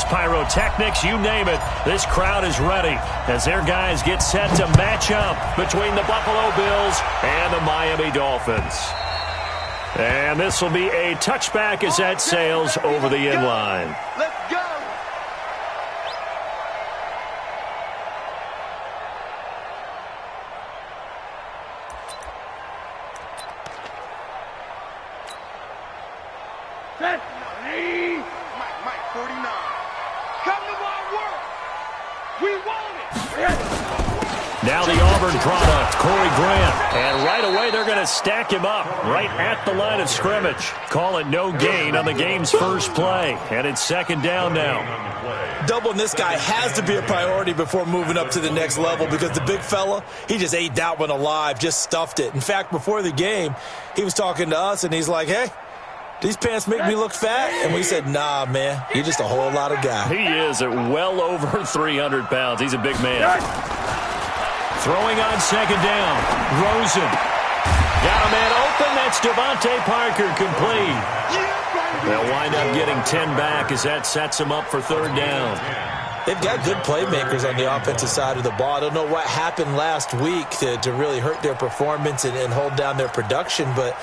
fireworks, pyrotechnics, you name it. This crowd is ready as their guys get set to match up between the Buffalo Bills and the Miami Dolphins. And this will be a touchback as that sails over the end line. Let's go. Mike, 49. Come to my work. We want it. Now the Auburn product, Corey Grant. And right away they're going to stack him up right at the line of scrimmage. Call it no gain on the game's first play. And it's second down now. Doubling this guy has to be a priority before moving up to the next level because the big fella, he just ate that one alive, just stuffed it. In fact, before the game, he was talking to us and he's like, hey, these pants make me look fat? And we said, nah, man, you're just a whole lot of guy. He is at well over 300 pounds. He's a big man. Throwing on second down. Rosen. Got a man open. That's Devontae Parker complete. They'll wind up getting 10 back as that sets him up for third down. They've got good playmakers on the offensive side of the ball. I don't know what happened last week to really hurt their performance and hold down their production, but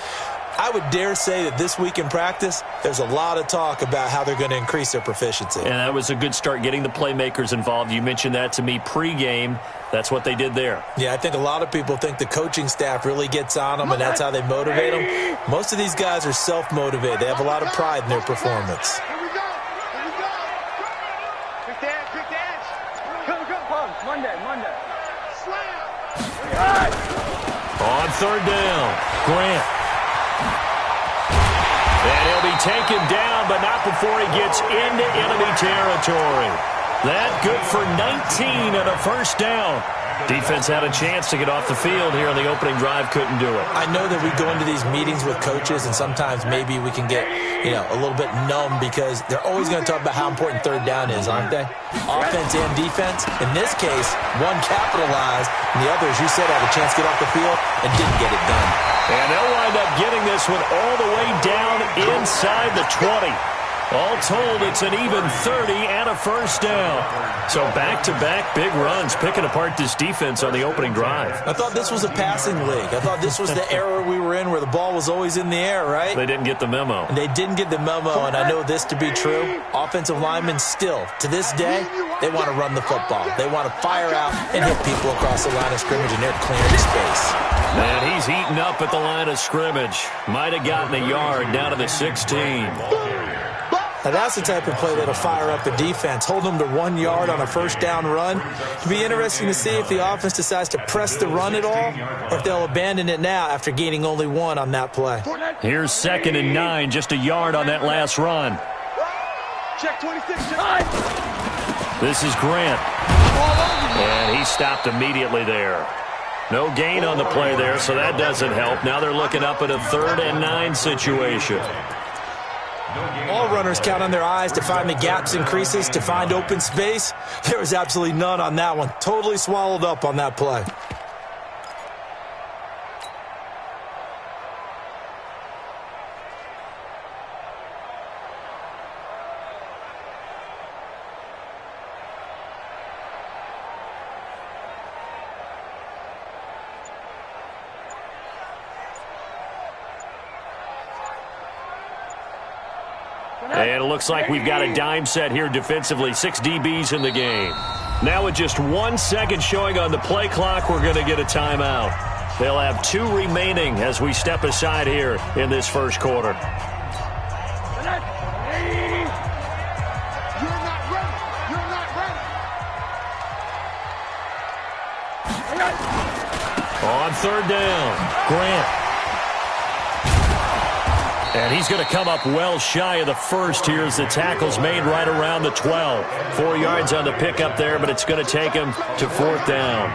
I would dare say that this week in practice, there's a lot of talk about how they're going to increase their proficiency. And that was a good start, getting the playmakers involved. You mentioned that to me pregame. That's what they did there. Yeah, I think a lot of people think the coaching staff really gets on them, and that's how they motivate them. Most of these guys are self-motivated. They have a lot of pride in their performance. Here we go. Here we go. Quick dance, quick dance. Come. Monday. Slam. On third down, Grant. And he'll be taken down, but not before he gets into enemy territory. That good for 19 and a first down. Defense had a chance to get off the field here on the opening drive, couldn't do it. I know that we go into these meetings with coaches, and sometimes maybe we can get, a little bit numb because they're always going to talk about how important third down is, aren't they? Offense and defense. In this case, one capitalized, and the other, as you said, had a chance to get off the field and didn't get it done. And they'll wind up getting this one all the way down inside the 20. All told, it's an even 30 and a first down. So back-to-back big runs, picking apart this defense on the opening drive. I thought this was a passing league. I thought this was the era we were in where the ball was always in the air, right? They didn't get the memo. And they didn't get the memo, and I know this to be true. Offensive linemen still, to this day, they want to run the football. They want to fire out and hit people across the line of scrimmage, and they're clearing space. And he's eaten up at the line of scrimmage. Might have gotten a yard down to the 16. Now, that's the type of play that'll fire up the defense, hold them to 1 yard on a first down run. It'll be interesting to see if the offense decides to press the run at all or if they'll abandon it now after gaining only 1 on that play. Here's 2nd and 9, just a yard on that last run. Check 26. This is Grant. And he stopped immediately there. No gain on the play there, so that doesn't help. Now they're looking up at a 3rd and 9 situation. All runners count on their eyes to find the gaps and creases, to find open space. There was absolutely none on that one. Totally swallowed up on that play. And it looks like we've got a dime set here defensively. 6 DBs in the game. Now with just 1 second showing on the play clock, we're going to get a timeout. They'll have 2 remaining as we step aside here in this first quarter. You're not ready. On third down, Grant. And he's going to come up well shy of the first here as the tackle's made right around the 12. 4 yards on the pickup there, but it's going to take him to 4th down.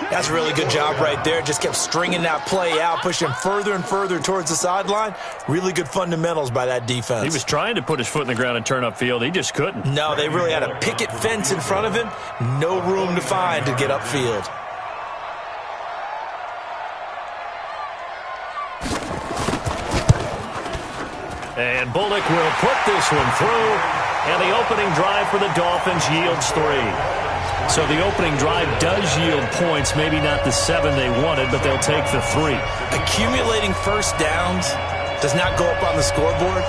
That's a really good job right there. Just kept stringing that play out, pushing him further and further towards the sideline. Really good fundamentals by that defense. He was trying to put his foot in the ground and turn upfield. He just couldn't. No, they really had a picket fence in front of him. No room to find to get upfield. And Bullock will put this one through. And the opening drive for the Dolphins yields 3. So the opening drive does yield points, maybe not the 7 they wanted, but they'll take the 3. Accumulating first downs does not go up on the scoreboard,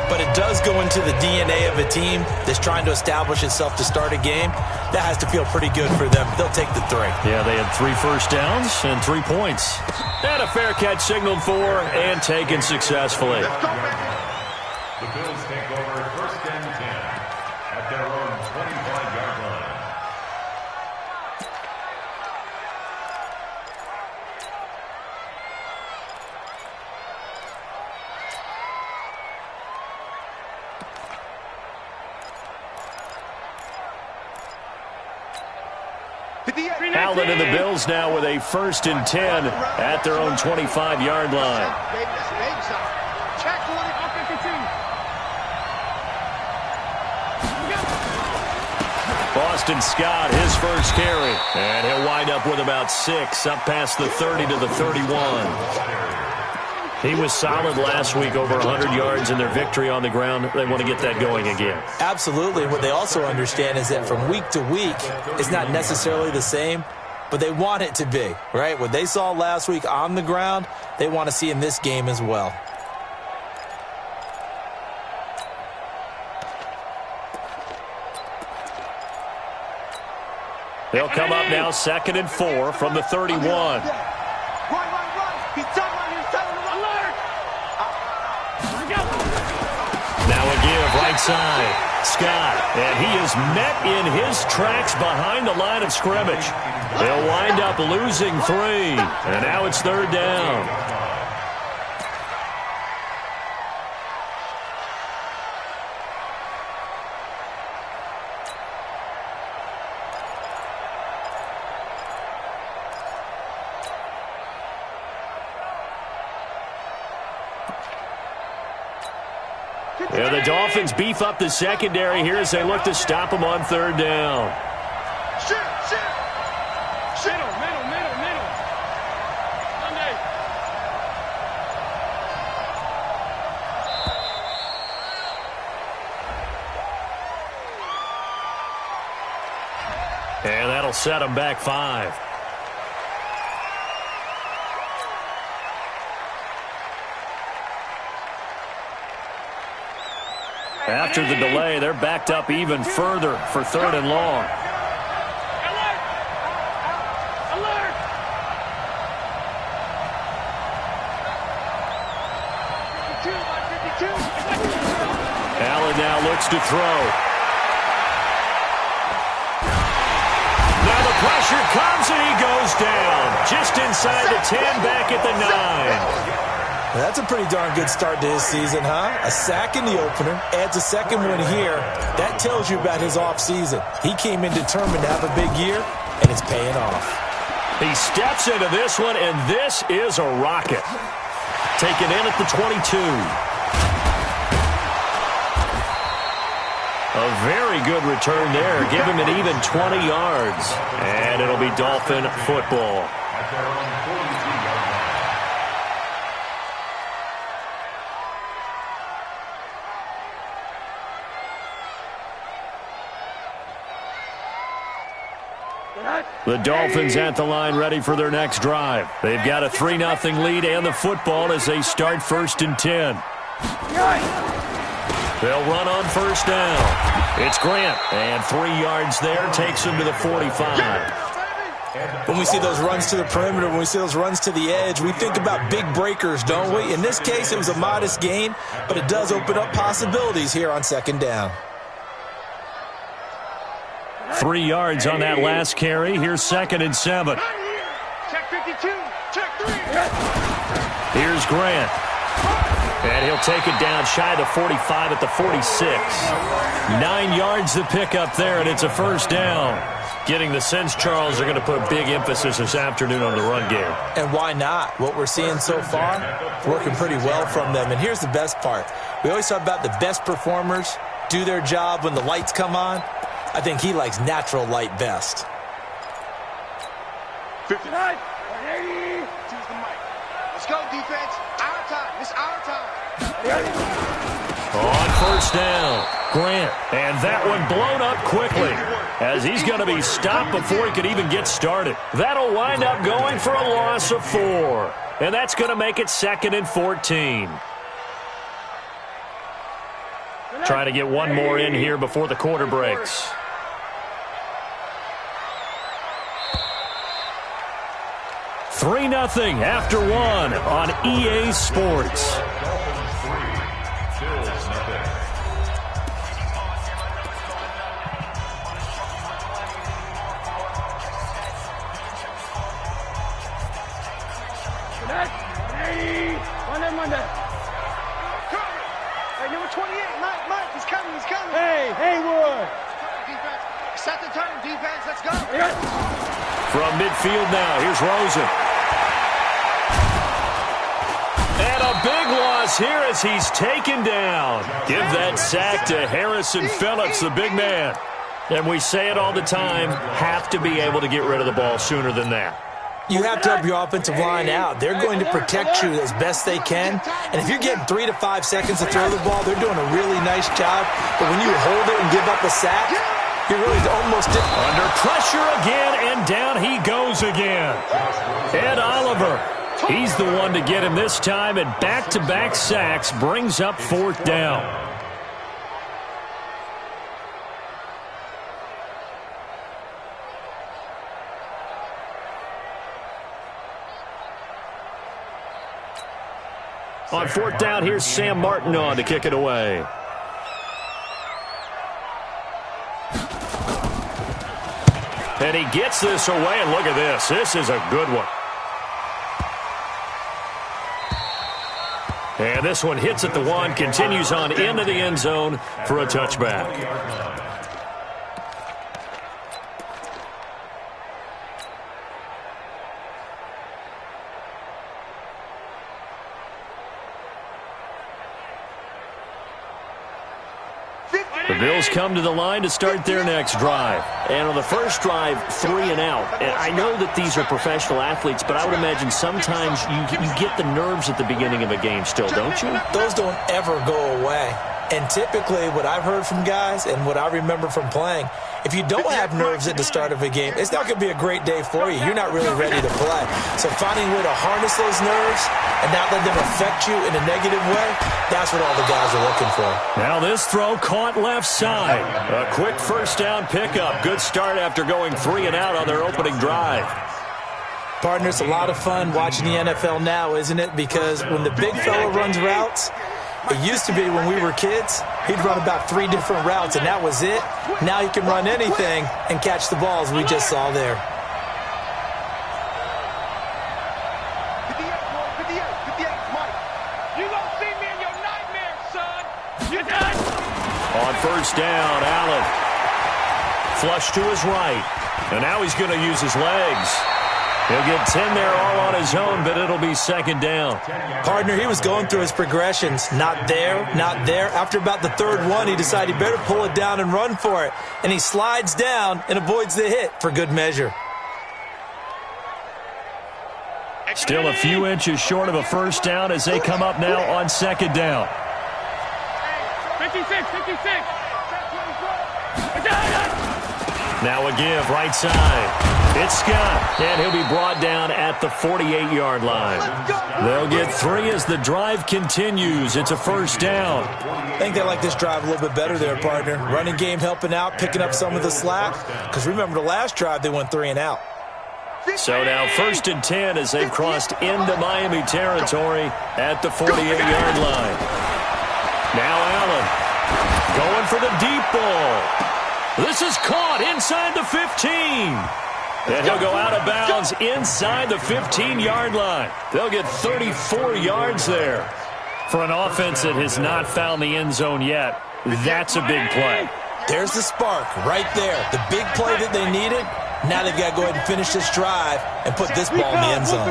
but it does go into the DNA of a team that's trying to establish itself to start a game. That has to feel pretty good for them. They'll take the 3. Yeah, they had 3 first downs and 3 points. And a fair catch signaled for and taken successfully. The Bills take over 1st and 10 at their own 25-yard line. Allen and the Bills now with a 1st and 10 at their own 25-yard line. Boston Scott, his first carry. And he'll wind up with about 6, up past the 30 to the 31. He was solid last week, over 100 yards in their victory on the ground. They want to get that going again. Absolutely. What they also understand is that from week to week, it's not necessarily the same, but they want it to be, right? What they saw last week on the ground, they want to see in this game as well. They'll come up now 2nd and 4 from the 31. Run. He's done. Alert. Now a give right side. Scott, and he is met in his tracks behind the line of scrimmage. They'll wind up losing 3, and now it's 3rd down. Yeah, the Dolphins beef up the secondary here as they look to stop them on 3rd down. Middle. Sunday. And that'll set them back 5. After the delay, they're backed up even further for 3rd and long. Alert! Allen now looks to throw. Now the pressure comes and he goes down. Just inside the 10, back at the 9. That's a pretty darn good start to his season, huh? A sack in the opener, adds a 2nd one here. That tells you about his offseason. He came in determined to have a big year, and it's paying off. He steps into this one, and this is a rocket. Taken in at the 22. A very good return there. Give him an even 20 yards. And it'll be Dolphin football. The Dolphins at the line ready for their next drive. They've got a 3-0 lead and the football as they start 1st and 10. They'll run on 1st down. It's Grant, and 3 yards there takes him to the 45. When we see those runs to the perimeter, when we see those runs to the edge, we think about big breakers, don't we? In this case, it was a modest gain, but it does open up possibilities here on 2nd down. 3 yards on that last carry. Here's 2nd and 7. Check 52. Check 3. Here's Grant. And he'll take it down shy of the 45 at the 46. 9 yards to pick up there, and it's a 1st down. Getting the sense, Charles, they're going to put a big emphasis this afternoon on the run game. And why not? What we're seeing so far, working pretty well from them. And here's the best part. We always talk about the best performers do their job when the lights come on. I think he likes natural light best. 59. 180. Choose the mic. Let's go, defense. Our time. It's our time. On first down, Grant. And that one blown up quickly as he's going to be stopped before he could even get started. That'll wind up going for a loss of 4. And that's going to make it 2nd and 14. Trying to get one more in here before the quarter breaks. Three 0 after 1 on EA Sports. Hey, number 28, Mike, he's coming. Hey, Haywood. Defense, set the turn, defense, let's go. From midfield now, here's Rosen. And a big loss here as he's taken down. Give that sack to Harrison Phillips, the big man. And we say it all the time, have to be able to get rid of the ball sooner than that. You have to help your offensive line out. They're going to protect you as best they can. And if you're getting 3 to 5 seconds to throw the ball, they're doing a really nice job. But when you hold it and give up a sack, you're really almost under pressure again, and down he goes again. Ed Oliver, he's the one to get him this time, and back-to-back sacks brings up 4th down. On 4th down, here's Sam Martin on to kick it away. And he gets this away, and look at this. This is a good one. And this one hits at the 1, continues on into the end zone for a touchback. The Bills come to the line to start their next drive. And on the first drive, 3 and out. And I know that these are professional athletes, but I would imagine sometimes you get the nerves at the beginning of a game still, don't you? Those don't ever go away. And typically what I've heard from guys and what I remember from playing, if you don't have nerves at the start of a game, it's not going to be a great day for you. You're not really ready to play. So finding a way to harness those nerves and not let them affect you in a negative way, that's what all the guys are looking for. Now this throw caught left side. A quick first down pickup. Good start after going 3 and out on their opening drive. Partner, it's a lot of fun watching the NFL now, isn't it? Because when the big fella runs routes, it used to be when we were kids, he'd run about 3 different routes, and that was it. Now he can run anything and catch the balls we just saw there. On first down, Allen. Flush to his right. And now he's going to use his legs. He'll get 10 there all on his own, but it'll be 2nd down. Partner, he was going through his progressions. Not there, not there. After about the 3rd one, he decided he better pull it down and run for it. And he slides down and avoids the hit for good measure. Still a few inches short of a first down as they come up now on 2nd down. 56. Now a give, right side. It's Scott, and he'll be brought down at the 48-yard line. They'll get 3 as the drive continues. It's a first down. I think they like this drive a little bit better there, partner. Running game helping out, picking up some of the slack. Because remember, the last drive, they went 3 and out. So now 1st and 10 as they've crossed into Miami territory at the 48-yard line. Now Allen going for the deep ball. This is caught inside the 15. And he'll go out of bounds inside the 15-yard line. They'll get 34 yards there. For an offense that has not found the end zone yet, that's a big play. There's the spark right there. The big play that they needed. Now they've got to go ahead and finish this drive and put this ball in the end zone.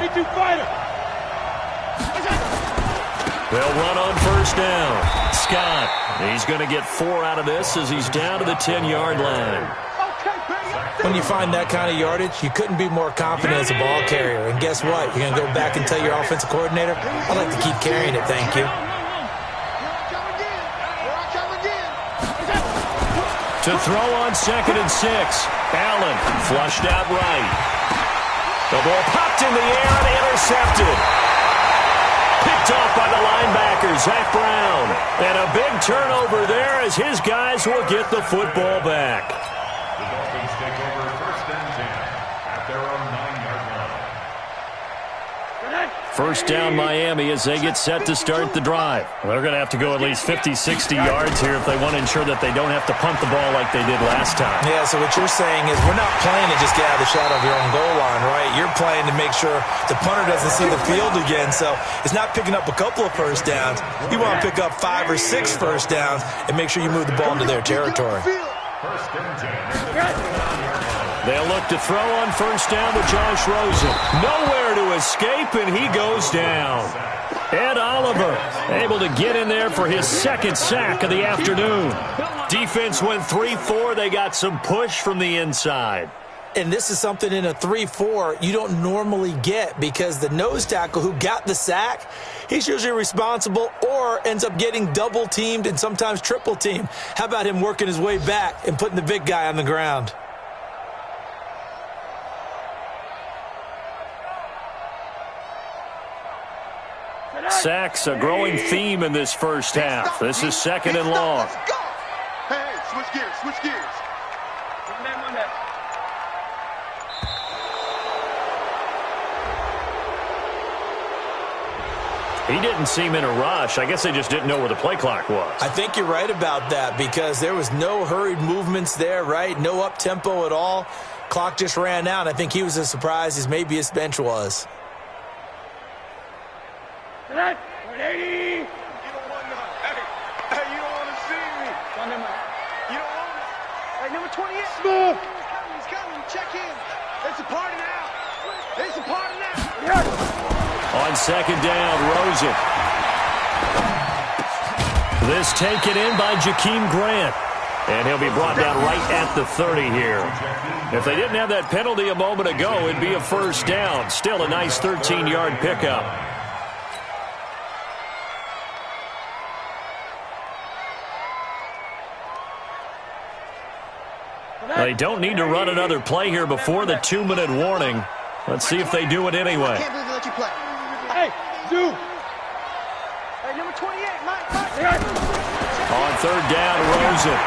They'll run on first down. Scott, he's going to get 4 out of this as he's down to the 10-yard line. When you find that kind of yardage, you couldn't be more confident as a ball carrier. And guess what? You're going to go back and tell your offensive coordinator, I'd like to keep carrying it, thank you. To throw on 2nd and 6. Allen flushed out right. The ball popped in the air and intercepted. Picked off by the linebacker, Zach Brown. And a big turnover there as his guys will get the football back. The Dolphins take over 1st and 10 at their own 9-yard line. First down Miami as they get set to start the drive. They're going to have to go at least 50, 60 yards here if they want to ensure that they don't have to punt the ball like they did last time. Yeah, so what you're saying is we're not playing to just get out of the shadow of your own goal line, right? You're playing to make sure the punter doesn't see the field again. So it's not picking up a couple of first downs. You want to pick up 5 or 6 first downs and make sure you move the ball into their territory. 1st and 10. They'll look to throw on first down with Josh Rosen. Nowhere to escape, and he goes down. Ed Oliver able to get in there for his 2nd sack of the afternoon. Defense went 3-4. They got some push from the inside. And this is something in a 3-4 you don't normally get because the nose tackle who got the sack, he's usually responsible or ends up getting double-teamed and sometimes triple-teamed. How about him working his way back and putting the big guy on the ground? Sacks, a growing theme in this first half. This is 2nd and long. Hey, switch gears, switch gears. He didn't seem in a rush. I guess they just didn't know where the play clock was. I think you're right about that because there was no hurried movements there, right? No up-tempo at all. Clock just ran out. I think he was as surprised as maybe his bench was. 180. You don't want to. Hey, you don't want to see me. You don't want to. Hey, number 28. Smooth. He's coming. Check in. It's a party now. It's a party now. Yes. On 2nd down, Rosen. This taken in by Jakeem Grant. And he'll be brought down right at the 30 here. If they didn't have that penalty a moment ago, it'd be a first down. Still a nice 13-yard pickup. They don't need to run another play here before the 2-minute warning. Let's see if they do it anyway. I can't believe they let you play. Hey, Zoo. Hey, number 28, Mike. On 3rd down, Rosen.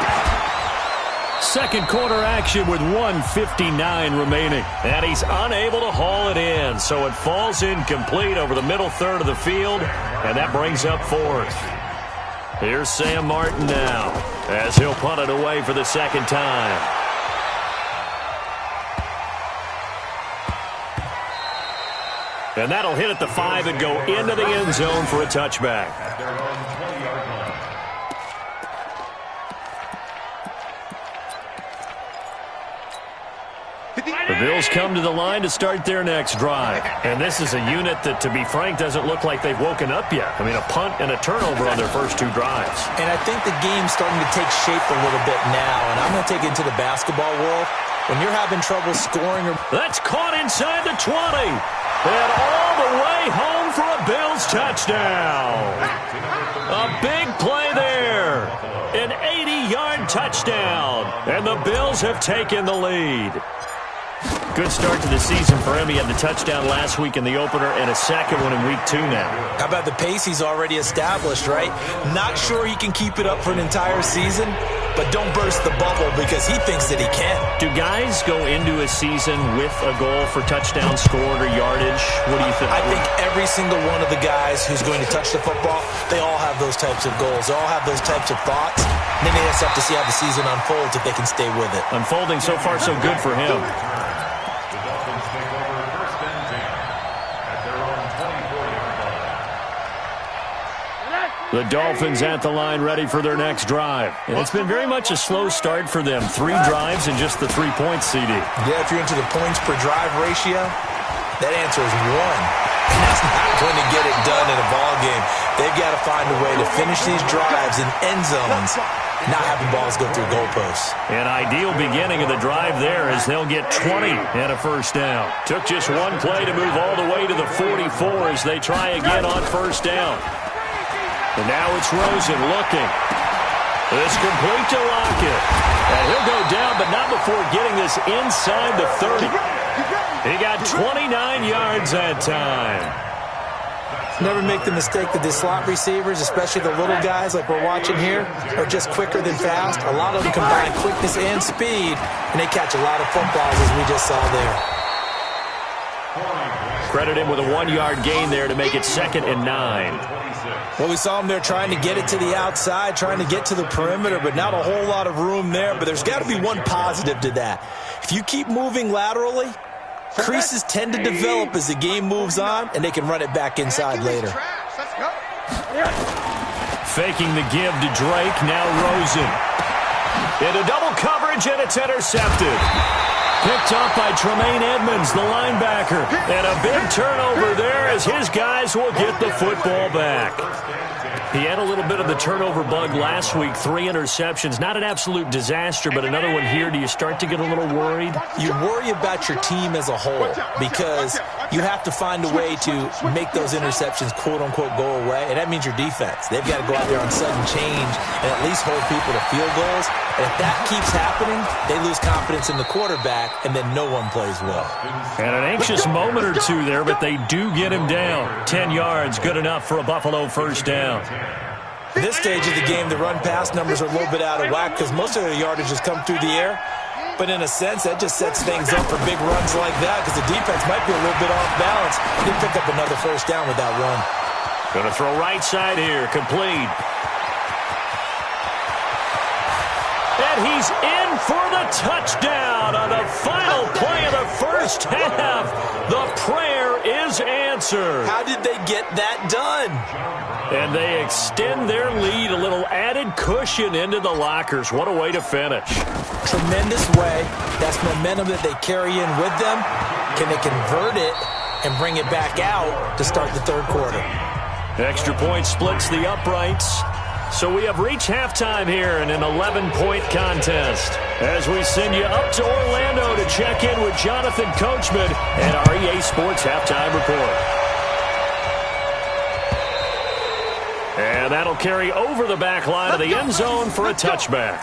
2nd quarter action with 1:59 remaining. And he's unable to haul it in, so it falls incomplete over the middle third of the field, and that brings up 4th. Here's Sam Martin now, as he'll punt it away for the 2nd time. And that'll hit at the 5 and go into the end zone for a touchback. At their own 20-yard line. The Bills come to the line to start their next drive. And this is a unit that, to be frank, doesn't look like they've woken up yet. I mean, a punt and a turnover on their first 2 drives. And I think the game's starting to take shape a little bit now. And I'm going to take it into the basketball world. When you're having trouble scoring. That's caught inside the 20. And all the way home for a Bills touchdown. A big play there. An 80-yard touchdown. And the Bills have taken the lead. Good start to the season for him. He had the touchdown last week in the opener and a second one in week 2 now. How about the pace he's already established, right? Not sure he can keep it up for an entire season, but don't burst the bubble because he thinks that he can. Do guys go into a season with a goal for touchdown scored or yardage? What do you think? I think every single one of the guys who's going to touch the football, they all have those types of goals. They all have those types of thoughts. And then they just have to see how the season unfolds if they can stay with it. Unfolding so far so good for him. The Dolphins at the line ready for their next drive. And it's been very much a slow start for them. 3 drives and just the 3 points, CD. Yeah, if you're into the points per drive ratio, that answer is 1. And that's not going to get it done in a ball game. They've got to find a way to finish these drives in end zones, not having balls go through goalposts. An ideal beginning of the drive there as they'll get 20 and a first down. Took just 1 play to move all the way to the 44 as they try again on first down. And now it's Rosen looking. It's complete to Lockett. And he'll go down, but not before getting this inside the 30. He got 29 yards that time. Never make the mistake that the slot receivers, especially the little guys like we're watching here, are just quicker than fast. A lot of them combine quickness and speed, and they catch a lot of footballs, as we just saw there. Credit him with a 1-yard gain there to make it 2nd and 9. Well, we saw him there trying to get it to the outside, trying to get to the perimeter, but not a whole lot of room there. But there's got to be one positive to that. If you keep moving laterally, creases tend to develop as the game moves on, and they can run it back inside later. Faking the give to Drake, now Rosen. Into double coverage, and it's intercepted. Picked up by Tremaine Edmonds, the linebacker. And a big turnover there as his guys will get the football back. He had a little bit of the turnover bug last week, 3 interceptions. Not an absolute disaster, but another one here. Do you start to get a little worried? You worry about your team as a whole because you have to find a way to make those interceptions, quote-unquote, go away, and that means your defense. They've got to go out there on sudden change and at least hold people to field goals. And if that keeps happening, they lose confidence in the quarterback, and then no one plays well. And an anxious moment or two there, but they do get him down. 10 yards, good enough for a Buffalo first down. At this stage of the game, the run-pass numbers are a little bit out of whack because most of the yardage has come through the air. But in a sense, that just sets things up for big runs like that because the defense might be a little bit off balance. They pick up another first down with that run. Going to throw right side here, complete. And he's in for the touchdown on the final play of the first half. The prayer is answered. How did they get that done? And they extend their lead, a little added cushion into the lockers. What a way to finish. Tremendous way. That's momentum that they carry in with them. Can they convert it and bring it back out to start the third quarter? Extra point splits the uprights. So we have reached halftime here in an 11-point contest. As we send you up to Orlando to check in with Jonathan Coachman and our EA Sports Halftime Report. And that'll carry over the back line of the end zone for a touchback.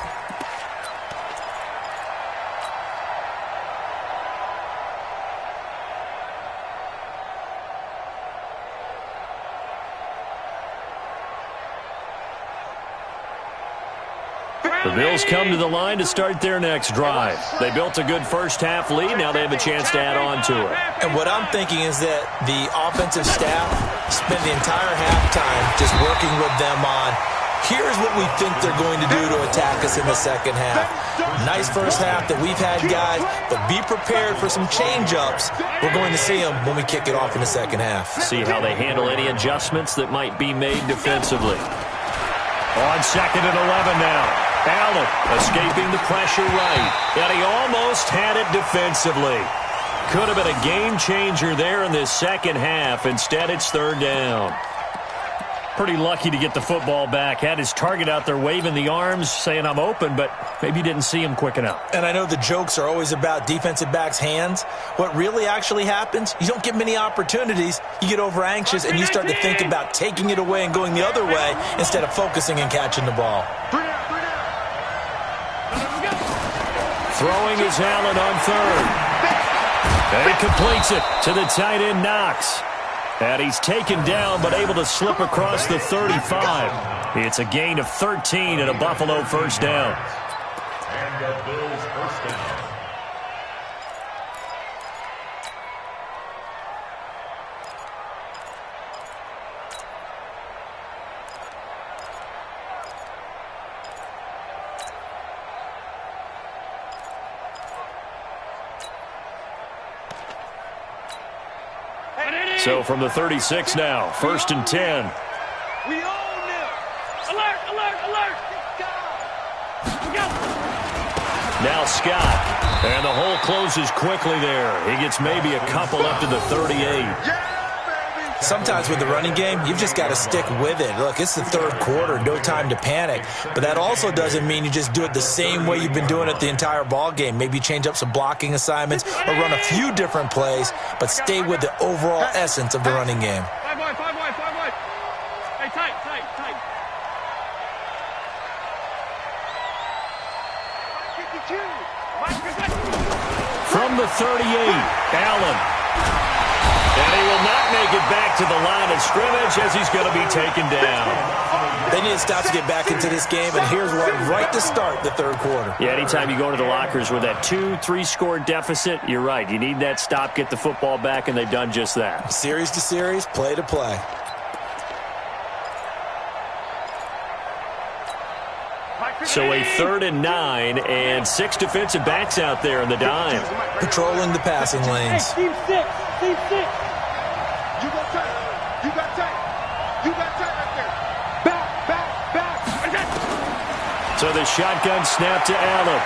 The Bills come to the line to start their next drive. They built a good first-half lead. Now they have a chance to add on to it. And what I'm thinking is that the offensive staff spent the entire halftime just working with them on, here's what we think they're going to do to attack us in the second half. Nice first half that we've had, guys, but be prepared for some change-ups. We're going to see them when we kick it off in the second half. See how they handle any adjustments that might be made defensively. On 2nd and 11 now. Allen escaping the pressure right. And he almost had it defensively. Could have been a game changer there in this second half. Instead, it's third down. Pretty lucky to get the football back. Had his target out there waving the arms, saying I'm open, but maybe didn't see him quick enough. And I know the jokes are always about defensive backs' hands. What really actually happens, you don't get many opportunities. You get over anxious and you start to think about taking it away and going the other way instead of focusing and catching the ball. Throwing is Allen on third. And he completes it to the tight end, Knox. And he's taken down but able to slip across the 35. It's a gain of 13 and a Buffalo first down. And the Bills first down. So from the 36 now, 1st and 10. We own them. Alert, alert, alert. Now Scott. And the hole closes quickly there. He gets maybe a couple up to the 38. Sometimes with the running game, you've just got to stick with it. Look, it's the third quarter, no time to panic. But that also doesn't mean you just do it the same way you've been doing it the entire ball game. Maybe change up some blocking assignments or run a few different plays, but stay with the overall essence of the running game. 5 wide, 5 wide, 5 wide. Hey, tight, tight, tight. From the 38, Allen. And he will not make it back to the line of scrimmage as he's going to be taken down. They need to stop to get back into this game, and here's one right to start the third quarter. Yeah, anytime you go to the lockers with that 2-3 score deficit, you're right. You need that stop, get the football back, and they've done just that. Series to series, play to play. So a 3rd and 9 and 6 defensive backs out there in the dime. Patrolling the passing lanes. Team 6. Team 6. You got tight. You got tight. You got tight right there. Back. So the shotgun snap to Allen.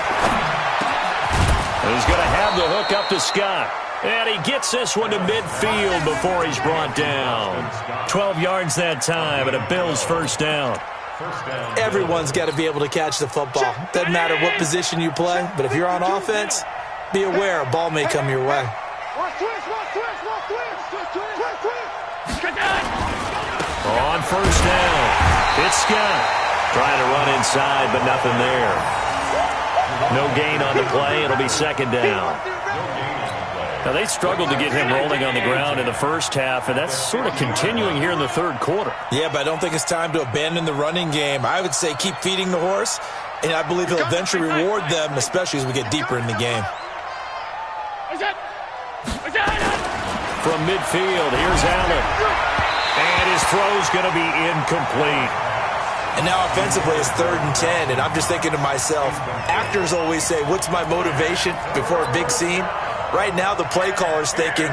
He's going to have the hook up to Scott. And he gets this one to midfield before he's brought down. 12 yards that time and a Bills first down. Everyone's got to be able to catch the football. Doesn't matter what position you play, but if you're on offense, be aware a ball may come your way. On first down, it's Scott. Trying to run inside, but nothing there. No gain on the play. It'll be second down. Now, they struggled to get him rolling on the ground in the first half, and that's sort of continuing here in the third quarter. Yeah, but I don't think it's time to abandon the running game. I would say keep feeding the horse, and I believe he'll eventually reward them, especially as we get deeper in the game. From midfield, here's Allen. And his throw's going to be incomplete. And now offensively it's 3rd and 10, and I'm just thinking to myself, actors always say, what's my motivation before a big scene? Right now the play caller's thinking,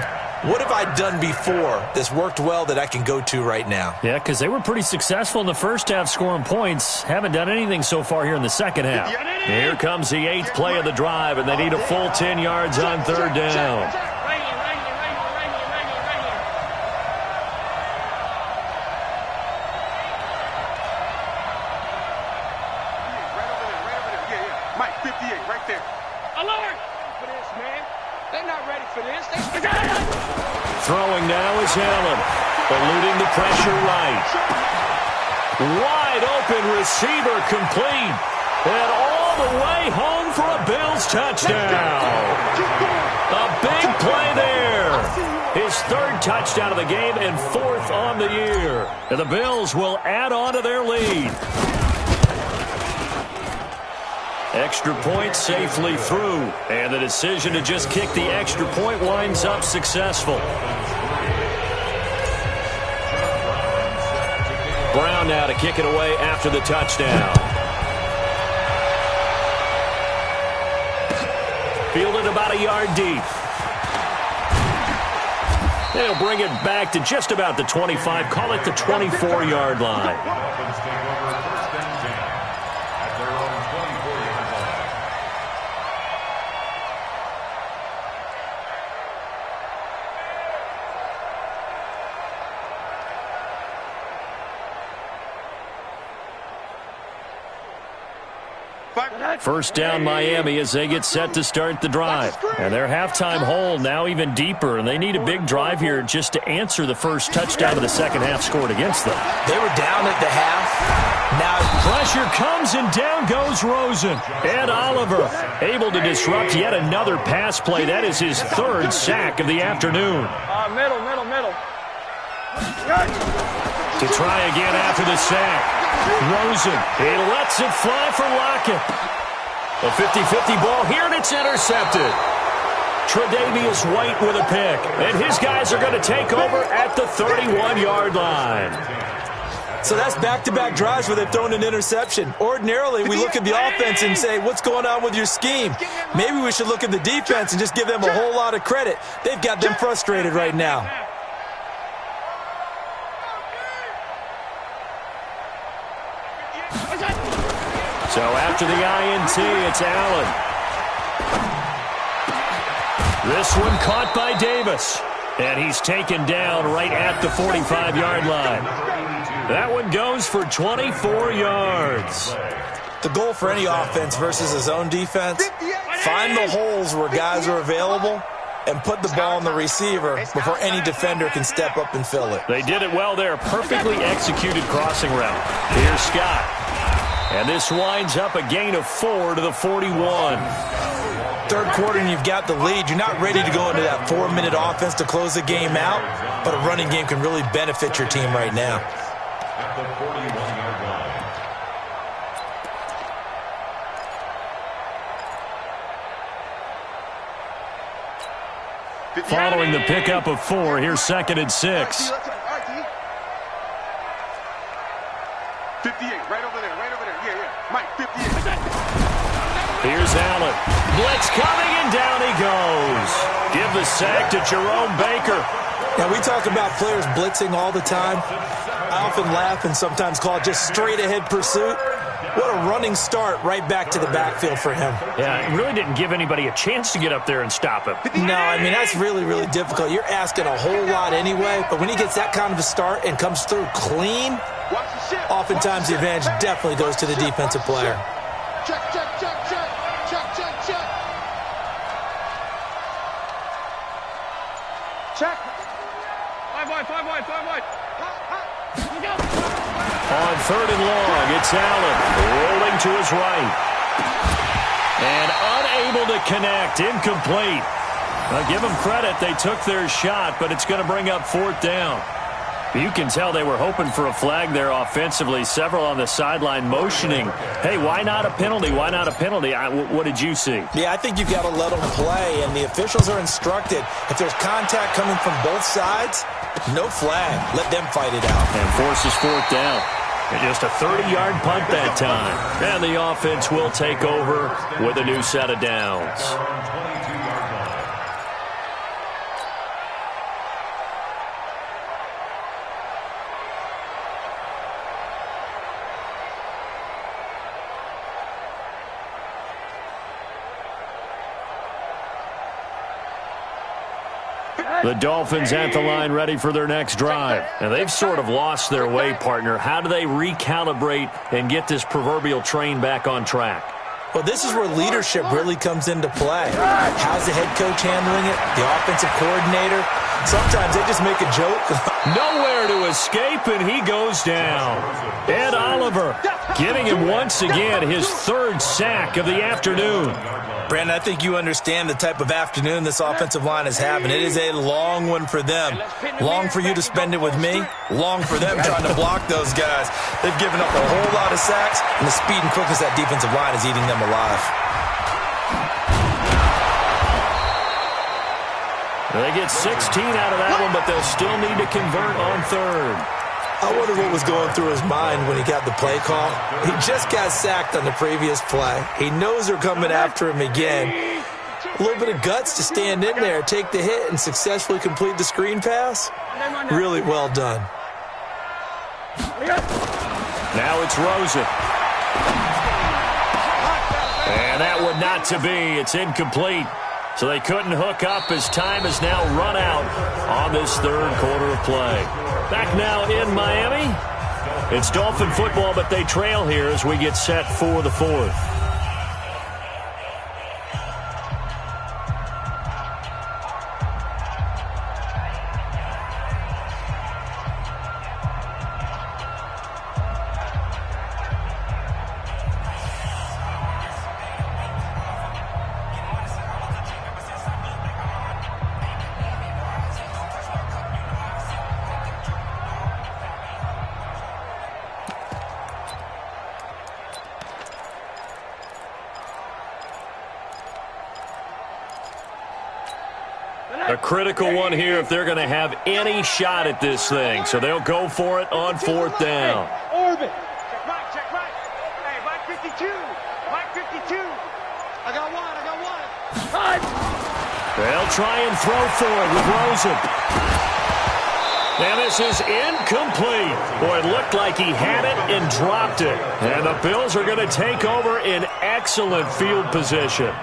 what have I done before that's worked well that I can go to right now? Yeah, because they were pretty successful in the first half scoring points. Haven't done anything so far here in the second half. Here comes the 8th play of the drive, and they need a full 10 yards on 3rd down. Mike, 58, right there. Alert! For this, man. They're not ready for this. Throwing now is Allen. Eluding the pressure right. Wide open receiver complete. And all the way home for a Bills touchdown. A big play there. His 3rd touchdown of the game and 4th on the year. And the Bills will add on to their lead. Extra point safely through, and the decision to just kick the extra point winds up successful. Brown now to kick it away after the touchdown. Fielded about a yard deep. They'll bring it back to just about the 25, call it the 24-yard line. First down Miami as they get set to start the drive. And their halftime hole now even deeper, and they need a big drive here just to answer the first touchdown of the second half scored against them. They were down at the half. Now pressure comes, and down goes Rosen. Ed Oliver able to disrupt yet another pass play. That is his 3rd sack of the afternoon. Middle. To try again after the sack. Rosen, he lets it fly for Lockett. A 50-50 ball here, and it's intercepted. Tre'Davious White with a pick, and his guys are going to take over at the 31-yard line. So that's back-to-back drives where they've thrown an interception. Ordinarily, we look at the offense and say, what's going on with your scheme? Maybe we should look at the defense and just give them a whole lot of credit. They've got them frustrated right now. So after the INT, it's Allen. This one caught by Davis. And he's taken down right at the 45-yard line. That one goes for 24 yards. The goal for any offense versus his own defense, find the holes where guys are available and put the ball on the receiver before any defender can step up and fill it. They did it well there. Perfectly executed crossing route. Here's Scott. And this winds up a gain of 4 to the 41. Third quarter and you've got the lead. You're not ready to go into that 4-minute offense to close the game out, but a running game can really benefit your team right now. At the 41-yard line. Following the pickup of 4, here's 2nd and 6. 58, right over there. Yeah. Mike, 58. Here's Allen. Blitz coming, and down he goes. Give the sack to Jerome Baker. Now, we talk about players blitzing all the time. I often laugh and sometimes call it just straight-ahead pursuit. What a running start right back to the backfield for him. Yeah, it really didn't give anybody a chance to get up there and stop him. No, I mean, that's really, really difficult. You're asking a whole lot anyway, but when he gets that kind of a start and comes through clean, oftentimes the advantage definitely goes to the defensive player. Check. Five wide. On 3rd and long, it's Allen rolling to his right. And unable to connect, incomplete. Now, give them credit, they took their shot, but it's going to bring up 4th down. You can tell they were hoping for a flag there offensively. Several on the sideline motioning, hey, why not a penalty? Why not a penalty? What did you see? Yeah, I think you've got to let them play, and the officials are instructed. If there's contact coming from both sides, no flag. Let them fight it out. And forces 4th down. And just a 30-yard punt that time. And the offense will take over with a new set of downs. The Dolphins at the line ready for their next drive. And they've sort of lost their way, partner. How do they recalibrate and get this proverbial train back on track? Well, this is where leadership really comes into play. How's the head coach handling it? The offensive coordinator? Sometimes they just make a joke. Nowhere to escape, and he goes down. Ed Oliver getting him once again his 3rd sack of the afternoon. Brandon, I think you understand the type of afternoon this offensive line is having. It is a long one for them. Long for you to spend it with me. Long for them trying to block those guys. They've given up a whole lot of sacks, and the speed and quickness of that defensive line is eating them alive. They get 16 out of that one, but they'll still need to convert on 3rd. I wonder what was going through his mind when he got the play call. He just got sacked on the previous play. He knows they're coming after him again. A little bit of guts to stand in there, take the hit, and successfully complete the screen pass. Really well done. Now it's Rosen. And that one not to be. It's incomplete. So they couldn't hook up as time has now run out on this 3rd quarter of play. Back now in Miami. It's Dolphin football, but they trail here as we get set for the 4th. A critical one here if they're going to have any shot at this thing. So they'll go for it on 4th down. Orbit. Check right. Hey, Mike 52. Mike 52. I got one. They'll try and throw for it with Rosen. And this is incomplete. Boy, it looked like he had it and dropped it. And the Bills are going to take over in excellent field position.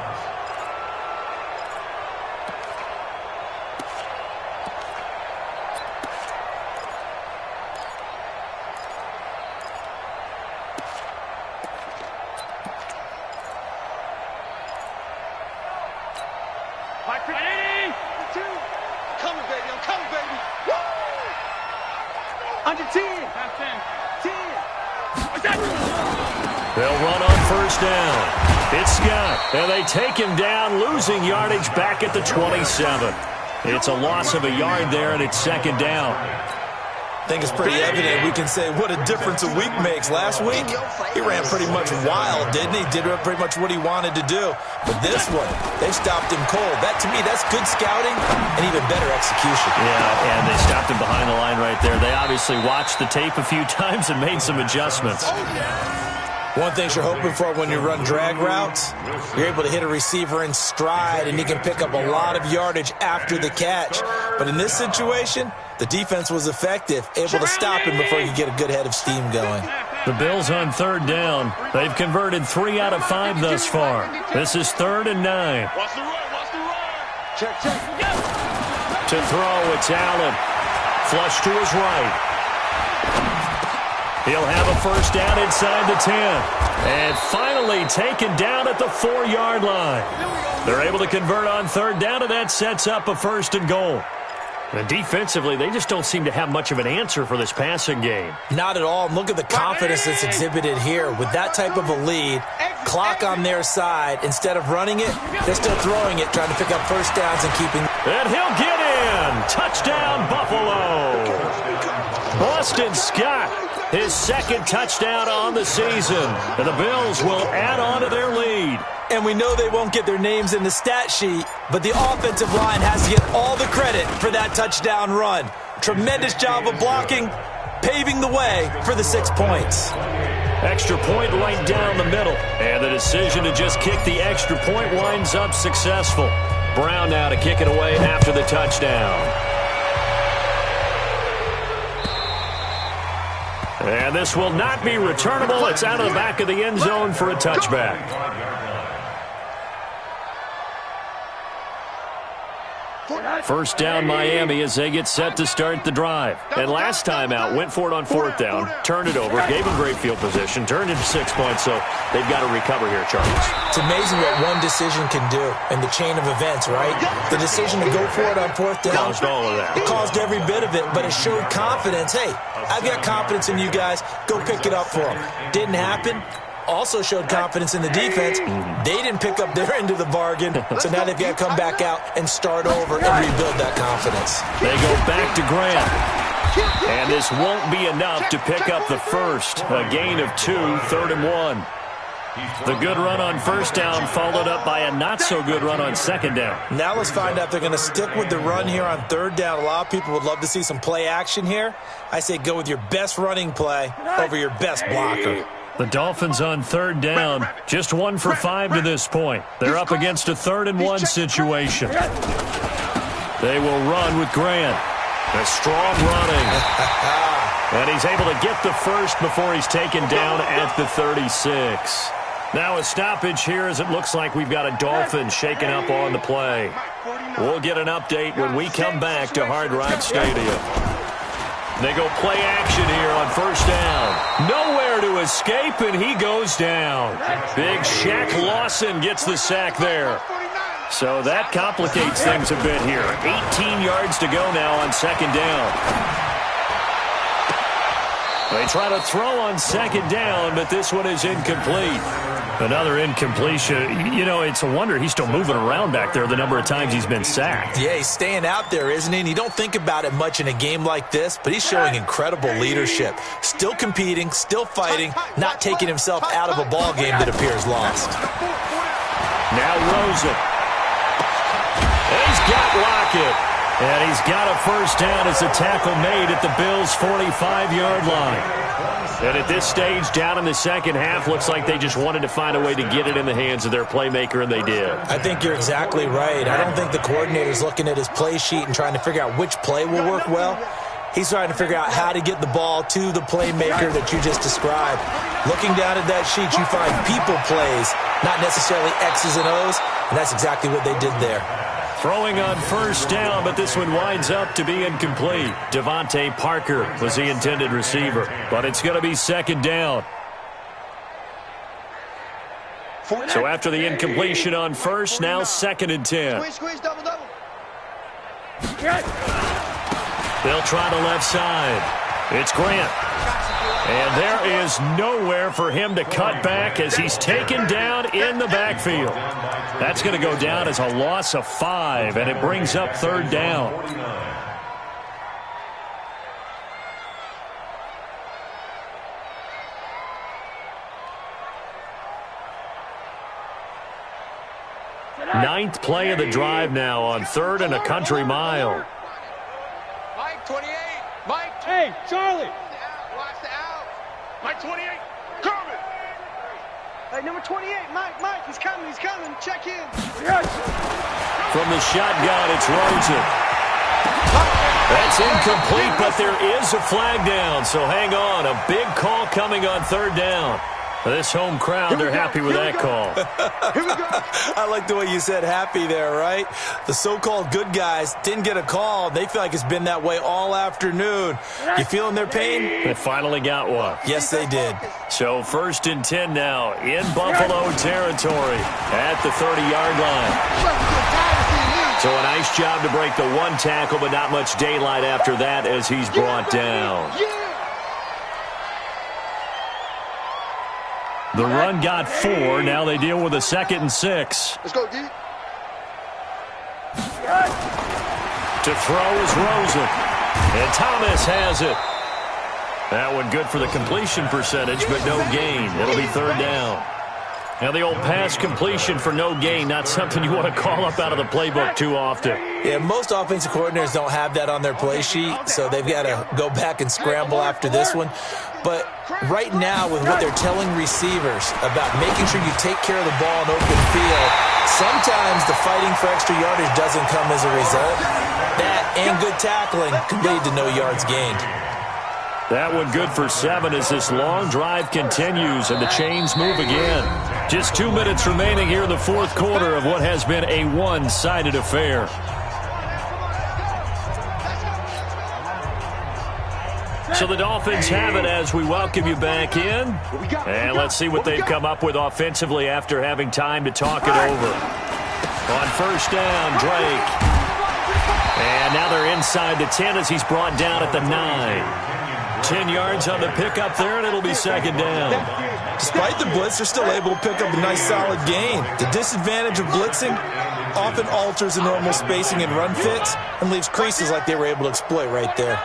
Under 10. 10. They'll run on 1st down. It's Scott, and they take him down, losing yardage back at the 27. It's a loss of a yard there, and it's second down. I think it's pretty evident. We can say what a difference a week makes. Last week, he ran pretty much wild, didn't he? Did pretty much what he wanted to do. But this one, they stopped him cold. That, to me, that's good scouting and even better execution. Yeah, and they stopped him behind the line right there. They obviously watched the tape a few times and made some adjustments. One thing you're hoping for when you run drag routes, you're able to hit a receiver in stride, and he can pick up a lot of yardage after the catch. But in this situation, the defense was effective, able to stop him before he could get a good head of steam going. The Bills on third down. They've converted 3 out of 5 thus far. This is 3rd and 9. Watch the run, watch the run. Check. To throw, it's Allen. Flush to his right. He'll have a first down inside the 10. And finally taken down at the 4-yard line. They're able to convert on third down, and that sets up a 1st and goal. And defensively, they just don't seem to have much of an answer for this passing game. Not at all. And look at the confidence that's exhibited here. With that type of a lead, clock on their side, instead of running it, they're still throwing it, trying to pick up first downs and keeping. And he'll get in. Touchdown, Buffalo. Boston Scott, his 2nd touchdown on the season. And the Bills will add on to their lead. And we know they won't get their names in the stat sheet, but the offensive line has to get all the credit for that touchdown run. Tremendous job of blocking, paving the way for the 6 points. Extra point right down the middle. And the decision to just kick the extra point winds up successful. Brown now to kick it away after the touchdown. And this will not be returnable. It's out of the back of the end zone for a touchback. First down Miami as they get set to start the drive. And last time out, went for it on 4th down, turned it over, gave them great field position, turned into 6 points, so they've got to recover here, Charles. It's amazing what one decision can do in the chain of events, right? The decision to go for it on 4th down. Caused all of that. It caused every bit of it, but it showed confidence. Hey, I've got confidence in you guys. Go pick it up for them. Didn't happen. Also showed confidence in the defense. They didn't pick up their end of the bargain, so now they've got to come back out and start over and rebuild that confidence. They go back to Grant. And this won't be enough to pick up the first. A gain of 2, 3rd and 1. The good run on first down followed up by a not-so-good run on second down. Now let's find out if they're going to stick with the run here on third down. A lot of people would love to see some play action here. I say go with your best running play over your best blocker. The Dolphins on third down, just 1 for 5 to this point. They're up against a 3rd and 1 situation. They will run with Grant. A strong running. And he's able to get the first before he's taken down at the 36. Now a stoppage here as it looks like we've got a Dolphin shaken up on the play. We'll get an update when we come back to Hard Rock Stadium. They go play action here on first down. Nowhere to escape, and he goes down. Big Shaq Lawson gets the sack there. So that complicates things a bit here. 18 yards to go now on second down. They try to throw on second down, but this one is incomplete. Another incompletion. You know, it's a wonder he's still moving around back there the number of times he's been sacked. Yeah, he's staying out there, isn't he? And you don't think about it much in a game like this, but he's showing incredible leadership. Still competing, still fighting, not taking himself out of a ball game that appears lost. Now Rosen. He's got Lockett. And he's got a first down as the tackle made at the Bills' 45-yard line. And at this stage, down in the second half, looks like they just wanted to find a way to get it in the hands of their playmaker, and they did. I think you're exactly right. I don't think the coordinator's looking at his play sheet and trying to figure out which play will work well. He's trying to figure out how to get the ball to the playmaker that you just described. Looking down at that sheet, you find people plays, not necessarily X's and O's, and that's exactly what they did there. Throwing on first down, but this one winds up to be incomplete. Devontae Parker was the intended receiver, but it's going to be second down. So after the incompletion on first, now 2nd and 10. Squeeze, double. They'll try the left side. It's Grant. And there is nowhere for him to cut back as he's taken down in the backfield. That's going to go down as a loss of 5, and it brings up third down. Ninth play of the drive now on 3rd and a country mile. Mike, 28. Mike. Hey, Charlie. Watch the out. Mike 28. Coming. Hey, number 28. Mike, he's coming. Check in. Yes. From the shotgun, it's Rosen. That's incomplete, but there is a flag down, so hang on. A big call coming on 3rd down. This home crowd, they're happy with that call. Here we go. I like the way you said happy there, right? The so-called good guys didn't get a call. They feel like it's been that way all afternoon. You feeling their pain? They finally got one. Yes, they did. So 1st and 10 now in Buffalo territory at the 30-yard line. So a nice job to break the 1 tackle, but not much daylight after that as he's brought down. The run got 4. Now they deal with a 2nd and 6. Let's go, D. To throw is Rosen. And Thomas has it. That one good for the completion percentage, but no gain. It'll be 3rd down. Now the old pass completion for no gain, not something you want to call up out of the playbook too often. Yeah, most offensive coordinators don't have that on their play sheet, so they've got to go back and scramble after this one. But right now, with what they're telling receivers about making sure you take care of the ball in open field, sometimes the fighting for extra yardage doesn't come as a result. That and good tackling can lead to no yards gained. That one good for 7 as this long drive continues and the chains move again. Just 2 minutes remaining here in the 4th quarter of what has been a one-sided affair. So the Dolphins have it as we welcome you back in. And let's see what they've come up with offensively after having time to talk it over. On 1st down, Drake. And now they're inside the 10 as he's brought down at the 9. 10 yards on the pickup there, and it'll be 2nd down. Despite the blitz, they're still able to pick up a nice solid gain. The disadvantage of blitzing often alters the normal spacing and run fits and leaves creases like they were able to exploit right there.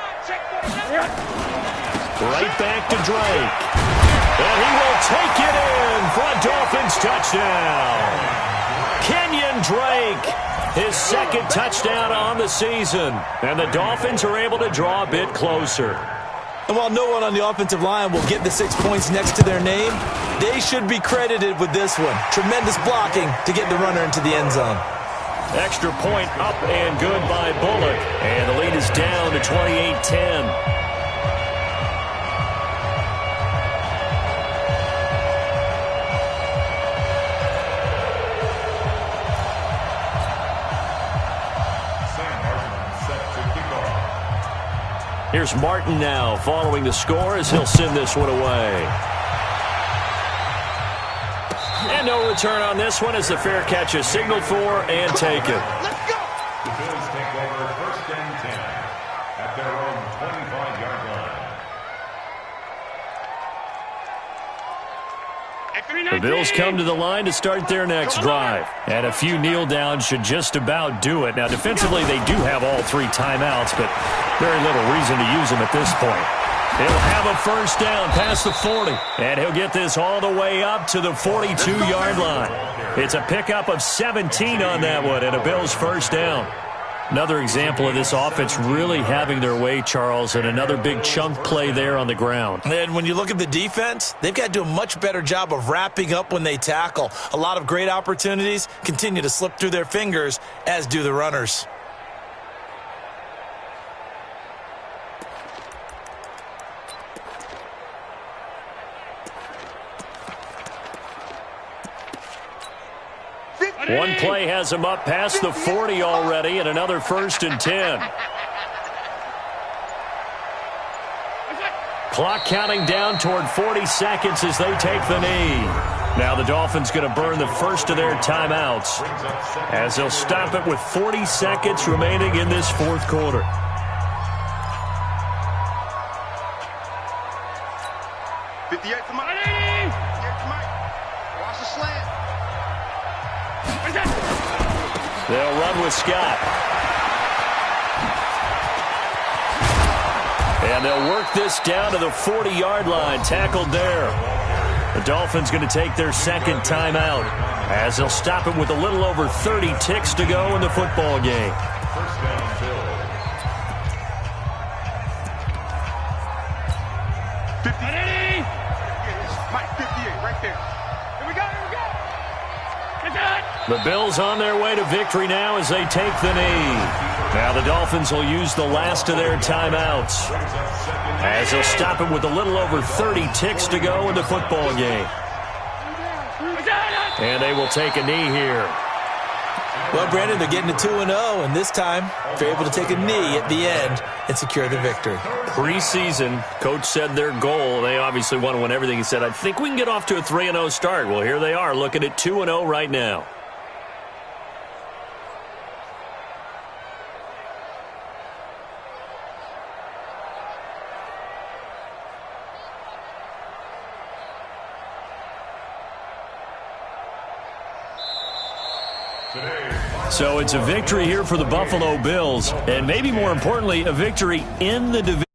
Right back to Drake. And he will take it in for a Dolphins touchdown. Kenyon Drake, his 2nd touchdown on the season. And the Dolphins are able to draw a bit closer. And while no one on the offensive line will get the 6 points next to their name, they should be credited with this one. Tremendous blocking to get the runner into the end zone. Extra point up and good by Bullock. And the lead is down to 28-10. Here's Martin now following the score as he'll send this one away. And no return on this one as the fair catch is signaled for and taken. Let's go. The Bills take over 1st and 10 at their own 25-yard line. The Bills come to the line to start their next drive. And a few kneel downs should just about do it. Now, defensively, they do have all 3 timeouts, but very little reason to use them at this point. He'll have a 1st down past the 40. And he'll get this all the way up to the 42-yard line. It's a pickup of 17 on that one and a Bills 1st down. Another example of this offense really having their way, Charles, and another big chunk play there on the ground. And when you look at the defense, they've got to do a much better job of wrapping up when they tackle. A lot of great opportunities continue to slip through their fingers, as do the runners. One play has him up past the 40 already, and another 1st and 10. Clock counting down toward 40 seconds as they take the knee. Now the Dolphins going to burn the first of their timeouts as they'll stop it with 40 seconds remaining in this 4th quarter. They'll run with Scott. And they'll work this down to the 40-yard line. Tackled there. The Dolphins going to take their second timeout as they'll stop it with a little over 30 ticks to go in the football game. First down, Bills. 58. Mike, 58, right there. Here we go, here we go. Get that. The Bills on their way to victory now as they take the knee. Now the Dolphins will use the last of their timeouts as they'll stop it with a little over 30 ticks to go in the football game. And they will take a knee here. Well, Brandon, they're getting to 2-0, and this time they're able to take a knee at the end and secure the victory. Preseason, coach said their goal, they obviously want to win everything. He said, I think we can get off to a 3-0 start. Well, here they are looking at 2-0 right now. So it's a victory here for the Buffalo Bills, and maybe more importantly, a victory in the division.